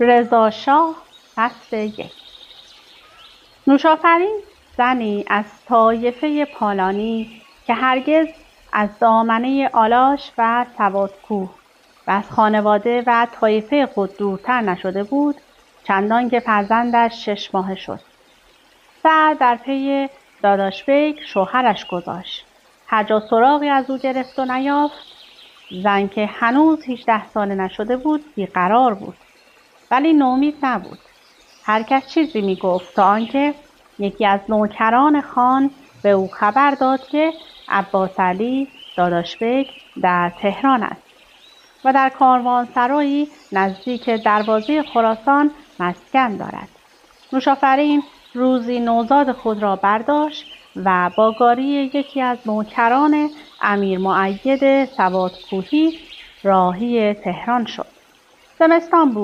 رضا شاه فصل 1. نوشافرین زنی از طایفه پالانی که هرگز از دامنه آلاش و سوادکوه و از خانواده و طایفه خود دورتر نشده بود، چندان که فرزندش 6 ماهه شد. سر در پی داداش بیک شوهرش گذاشت. هر جا سراغی از او گرفت و نیافت، زن که هنوز 18 ساله نشده بود بیقرار بود، ولی نومید نبود. هر کس چیزی می گفت تا آنکه یکی از نوکران خان به او خبر داد که عباس علی داداش بیک در تهران است و در کاروانسرایی نزدیک دروازه خراسان مسکن دارد. نوشافرین روزی نوزاد خود را برداشت و با گاری یکی از نوکران امیر مؤید سوادکوهی راهی تهران شد. زمستان بود.